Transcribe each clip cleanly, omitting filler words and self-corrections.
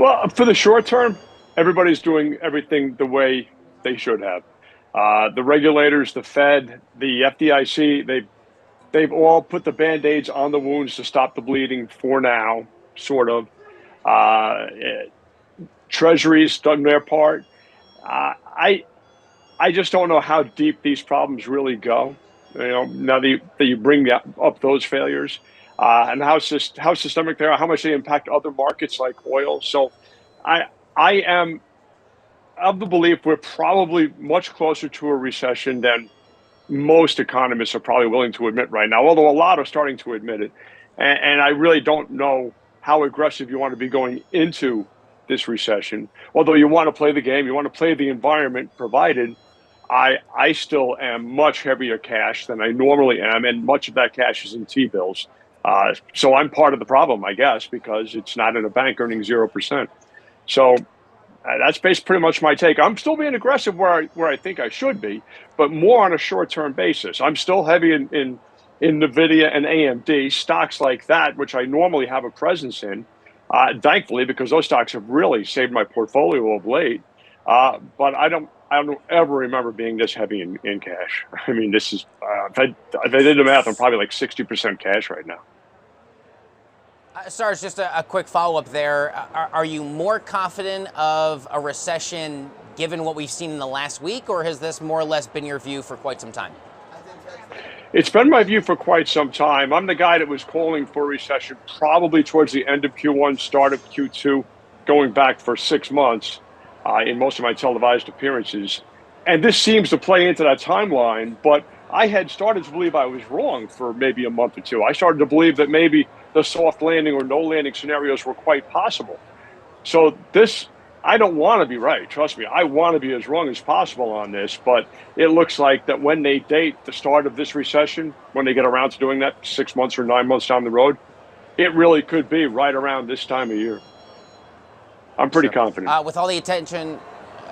Well, for the short term, everybody's doing everything the way they should have. The regulators, the Fed, the FDIC, they've all put the band-aids on the wounds to stop the bleeding for now, sort of. Uh, Treasuries done their part. Uh, I I just don't know how deep these problems really go. Now that you bring up those failures, and how systemic they are, how much they impact other markets like oil. So, I I am of the belief we're probably much closer to a recession than most economists are probably willing to admit right now. Although a lot are starting to admit it, and I really don't know how aggressive you want to be going into this recession. Although you want to play the game, you want to play the environment provided. I still am much heavier cash than I normally am, and much of that cash is in T-bills. So I'm part of the problem, I guess, because it's not in a bank earning 0%. So that's based pretty much my take. I'm still being aggressive where I think I should be, but more on a short-term basis. I'm still heavy in Nvidia and AMD stocks like that, which I normally have a presence in. Thankfully, because those stocks have really saved my portfolio of late. But I don't ever remember being this heavy in cash. I mean, this is if I did the math, I'm probably like 60% cash right now. Sarge, just a quick follow-up there. Are you more confident of a recession given what we've seen in the last week, or has this more or less been your view for quite some time? It's been my view for quite some time. I'm the guy that was calling for a recession probably towards the end of Q1, start of Q2, going back for 6 months in most of my televised appearances. And this seems to play into that timeline, but I had started to believe I was wrong for maybe a month or two. I started to believe that maybe the soft landing or no landing scenarios were quite possible. So I don't want to be right. Trust me. I want to be as wrong as possible on this, but it looks like that when they date the start of this recession, when they get around to doing that 6 months or 9 months down the road, it really could be right around this time of year. I'm pretty confident. With all the attention,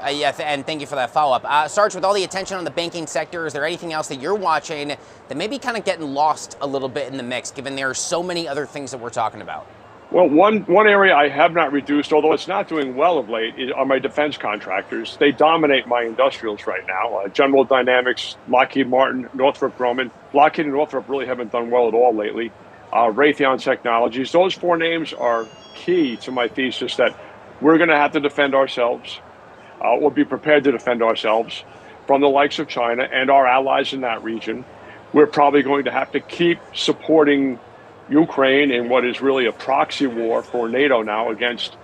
and thank you for that follow-up. Sarge, with all the attention on the banking sector, is there anything else that you're watching that may be kind of getting lost a little bit in the mix, given there are so many other things that we're talking about? Well, one area I have not reduced, although it's not doing well of late, are my defense contractors. They dominate my industrials right now. General Dynamics, Lockheed Martin, Northrop Grumman. Lockheed and Northrop really haven't done well at all lately. Raytheon Technologies. Those four names are key to my thesis that we're going to have to defend ourselves or be prepared to defend ourselves from the likes of China and our allies in that region. We're probably going to have to keep supporting Ukraine in what is really a proxy war for NATO now against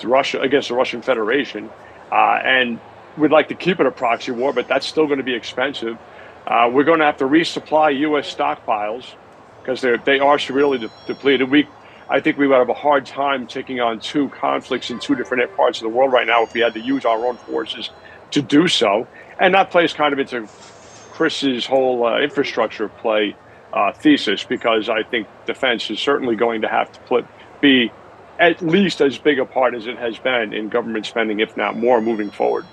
Russia, against the Russian Federation. And we'd like to keep it a proxy war, but that's still going to be expensive. We're going to have to resupply U.S. stockpiles because they are severely depleted. I think we would have a hard time taking on two conflicts in two different parts of the world right now if we had to use our own forces to do so. And that plays kind of into Chris's whole infrastructure play thesis, because I think defense is certainly going to have to be at least as big a part as it has been in government spending, if not more, moving forward.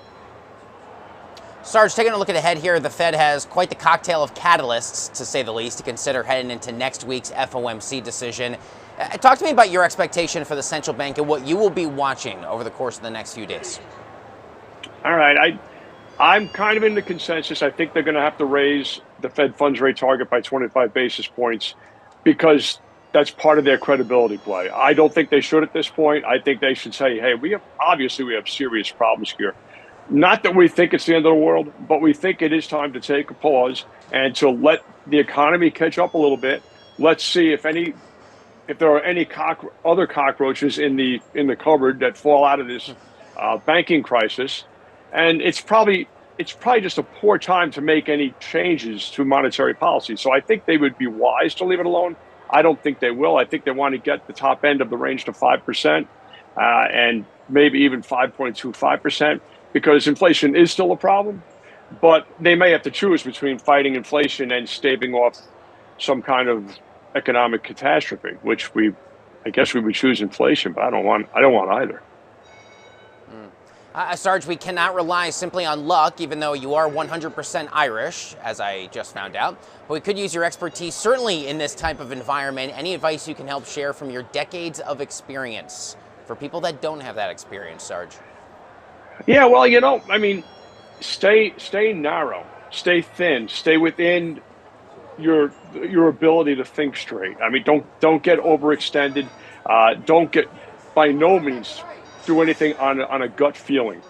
Sarge, taking a look ahead here, the Fed has quite the cocktail of catalysts, to say the least, to consider heading into next week's FOMC decision. Talk to me about your expectation for the central bank and what you will be watching over the course of the next few days. All right. I'm kind of in the consensus. I think they're going to have to raise the Fed funds rate target by 25 basis points because that's part of their credibility play. I don't think they should at this point. I think they should say, hey, we have serious problems here. Not that we think it's the end of the world, but we think it is time to take a pause and to let the economy catch up a little bit. Let's see if there are any other cockroaches in the cupboard that fall out of this banking crisis. And it's probably just a poor time to make any changes to monetary policy. So I think they would be wise to leave it alone. I don't think they will. I think they want to get the top end of the range to 5% and maybe even 5.25%, because inflation is still a problem. But they may have to choose between fighting inflation and staving off some kind of economic catastrophe, which I guess we would choose inflation, but I don't want either. Sarge, we cannot rely simply on luck, even though you are 100% Irish, as I just found out. But we could use your expertise, certainly in this type of environment. Any advice you can help share from your decades of experience for people that don't have that experience, Sarge? Yeah, well, I mean, stay narrow, stay thin, stay within your ability to think straight. I mean, don't get overextended. Don't get by no means do anything on a gut feeling.